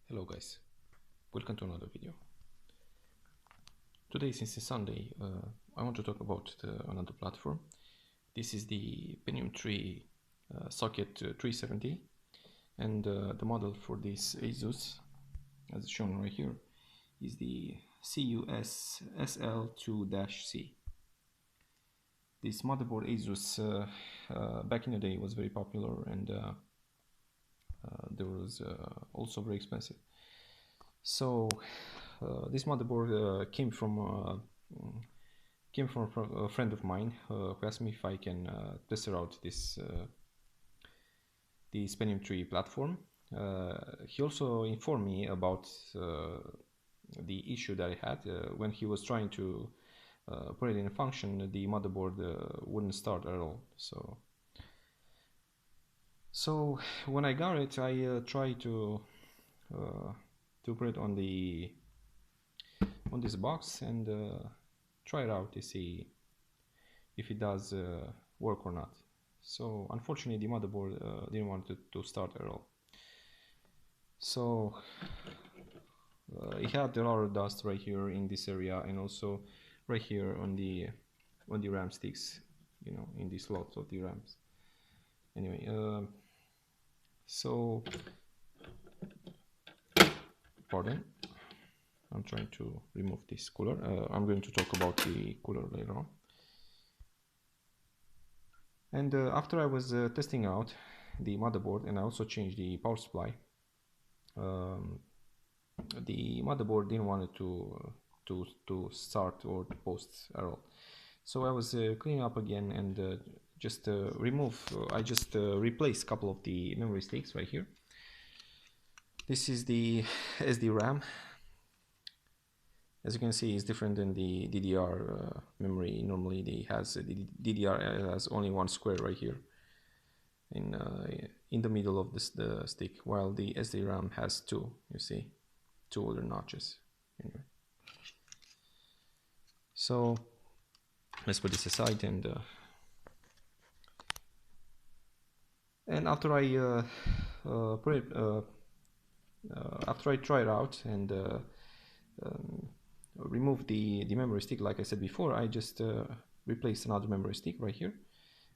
Hello guys, welcome to another video. Today, since it's Sunday, I want to talk about another platform. This is the Pentium 3 socket 370, and the model for this Asus, as shown right here, is the CUS SL2-C. This motherboard Asus back in the day was very popular, and there was also very expensive. So this motherboard came from a friend of mine who asked me if I can test out this Pentium 3 platform. He also informed me about the issue that I had when he was trying to put it in a function. The motherboard wouldn't start at all. So when I got it, I tried to put it on this box and try it out to see if it does work or not. So unfortunately the motherboard didn't want to start at all. So it had a lot of dust right here in this area, and also right here on the RAM sticks, you know, in the slots of the RAMs. Anyway, so pardon, I'm trying to remove this cooler. I'm going to talk about the cooler later on. And after I was testing out the motherboard, and I also changed the power supply, the motherboard didn't want it to start or to post at all. So I was cleaning up again and just I just replaced a couple of the memory sticks right here. This is the SD RAM. As you can see, it's different than the DDR memory. Normally the DDR has only one square right here in the middle of the stick, while the SD RAM has two. You see, two other notches. Anyway, so let's put this aside, and after I after I try it out and remove the memory stick, like I said before, I just replace another memory stick right here,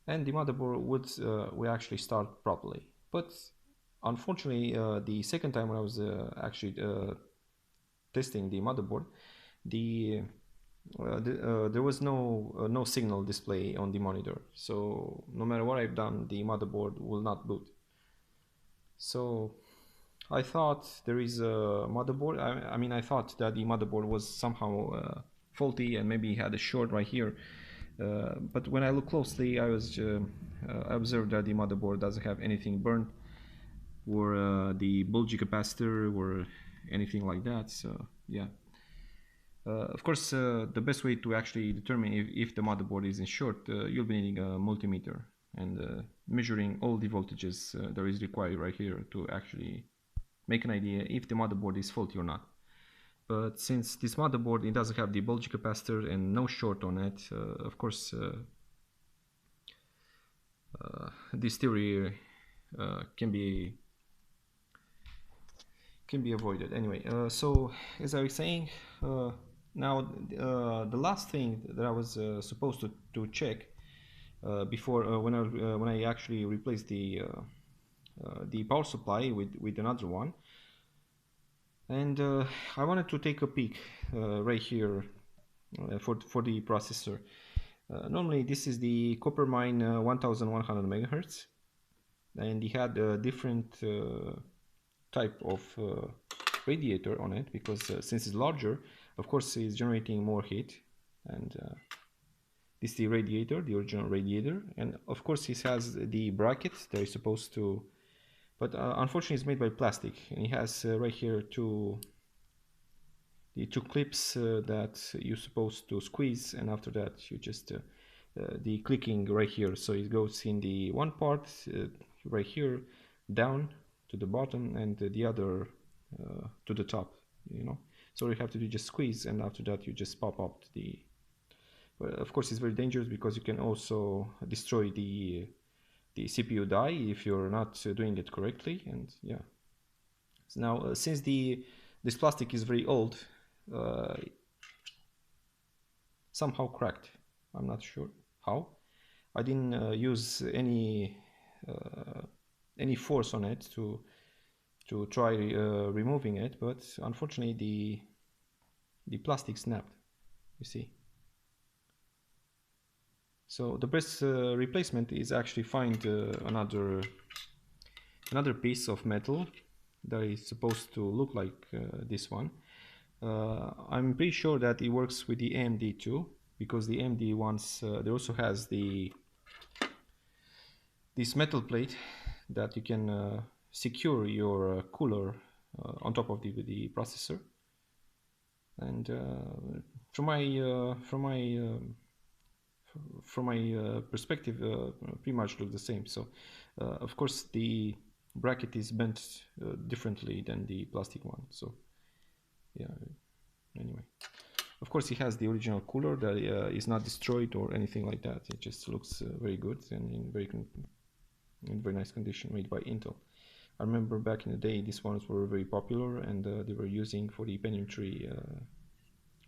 and the motherboard would actually start properly. But unfortunately, the second time when I was actually testing the motherboard, there was no signal display on the monitor. So no matter what I've done, the motherboard will not boot. So I thought there is a motherboard. I mean, I thought that the motherboard was somehow faulty and maybe had a short right here. But when I look closely, I observed that the motherboard doesn't have anything burned, or the bulgy capacitor, or anything like that. So yeah. Of course, the best way to actually determine if the motherboard is in short, you'll be needing a multimeter and measuring all the voltages that is required right here to actually make an idea if the motherboard is faulty or not. But since this motherboard, it doesn't have the bulgy capacitor and no short on it, of course this theory can be avoided. Anyway, so as I was saying, now the last thing that I was supposed to check before when I actually replaced the power supply with another one, and I wanted to take a peek right here for the processor. Normally this is the Coppermine 1100 megahertz, and it had a different type of radiator on it, because since it's larger, of course it's generating more heat. And this is the radiator, the original radiator, and of course it has the bracket that is supposed to, but unfortunately it's made by plastic, and it has right here the two clips that you're supposed to squeeze, and after that you just the clicking right here, so it goes in the one part right here down to the bottom, and the other to the top, you know. So you have to do just squeeze, and after that you just pop up the, well, of course it's very dangerous because you can also destroy the CPU die if you're not doing it correctly. And yeah, Now, since this plastic is very old, somehow cracked. I'm not sure how. I didn't use any force on it to try removing it, but unfortunately the plastic snapped. You see. So the best replacement is actually find another piece of metal that is supposed to look like this one. I'm pretty sure that it works with the AMD too, because the AMD ones they also has this metal plate that you can secure your cooler on top of the processor. And from my perspective, pretty much look the same. So of course the bracket is bent differently than the plastic one. So yeah, anyway, of course it has the original cooler that is not destroyed or anything like that. It just looks very good and in very nice condition, made by Intel. I remember back in the day these ones were very popular, and they were using for the Pentium 3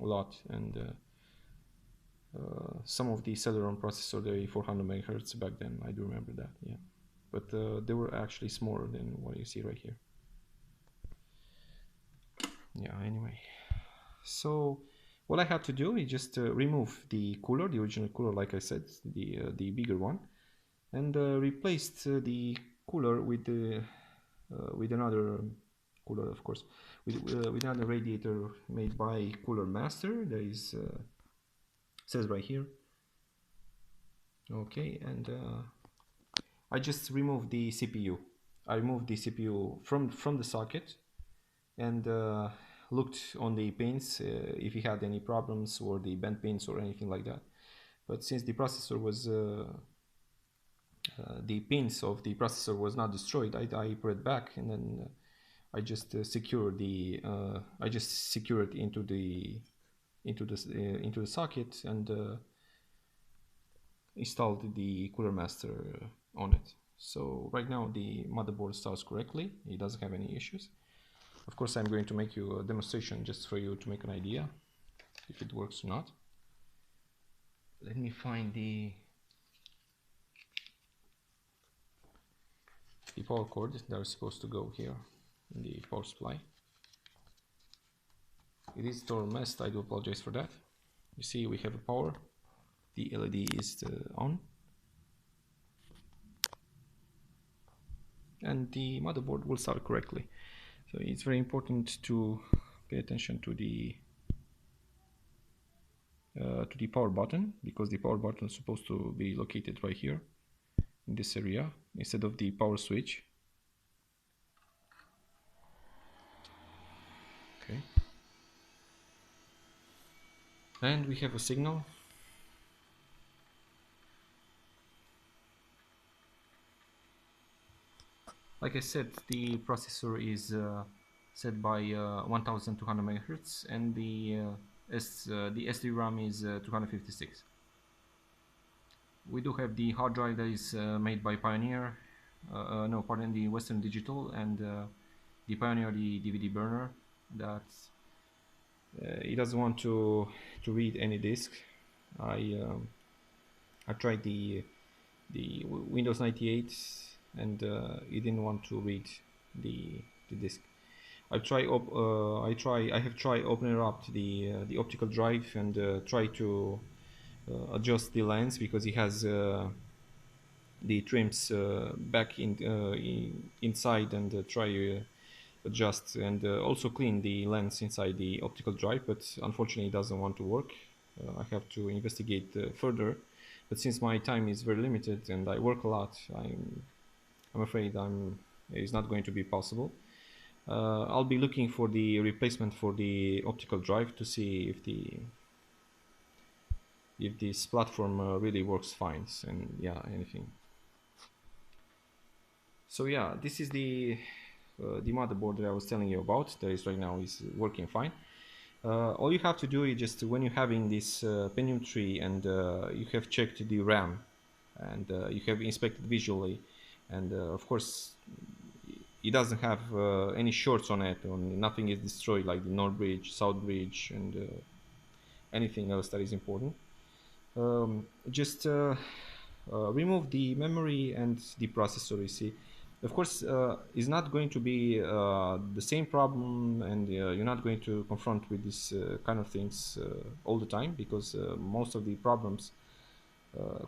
a lot, and some of the Celeron processor, the 400 megahertz back then, I do remember that, yeah. But they were actually smaller than what you see right here. Yeah, anyway. So what I had to do is just remove the cooler, the original cooler, like I said, the bigger one, and replaced the cooler with another cooler, of course, with another radiator made by Cooler Master. There is says right here. Okay, and I just removed the CPU. I removed the CPU from the socket and looked on the pins if it had any problems or the bent pins or anything like that. But since the processor was the pins of the processor was not destroyed, I put it back, and then I just secured into the socket and installed the Cooler Master on it. So right now the motherboard starts correctly. It doesn't have any issues. Of course, I'm going to make you a demonstration just for you to make an idea if it works or not. Let me find the power cord that is supposed to go here in the power supply. It is still messed. I do apologize for that. You see, we have a power. The LED is on, and the motherboard will start correctly. So it's very important to pay attention to the power button, because the power button is supposed to be located right here in this area instead of the power switch. Okay, and we have a signal. Like I said, the processor is set by 1200 megahertz, and the SDRAM is 256. We do have the hard drive that is made by Pioneer, no, pardon, the Western Digital, and the Pioneer, the DVD burner, that it doesn't want to read any disk. I tried the Windows 98, and it didn't want to read the disk. I have tried opening up the optical drive and try to adjust the lens, because it has the trims back inside, and try adjust and also clean the lens inside the optical drive, but unfortunately it doesn't want to work. I have to investigate further, but since my time is very limited and I work a lot, I'm afraid it's not going to be possible. I'll be looking for the replacement for the optical drive to see if this platform really works fine, and yeah, anything. So yeah, this is the motherboard that I was telling you about. That is right now is working fine. All you have to do is just, when you're having this Pentium 3 and you have checked the RAM and you have inspected visually, and of course it doesn't have any shorts on it, or nothing is destroyed like the North Bridge, South Bridge, and anything else that is important. Just remove the memory and the processor. You see, of course, it's not going to be the same problem, and you're not going to confront with this kind of things all the time, because most of the problems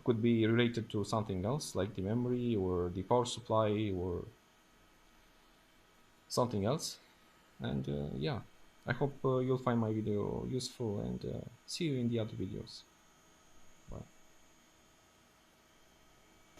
could be related to something else, like the memory or the power supply or something else. And yeah, I hope you'll find my video useful, and see you in the other videos.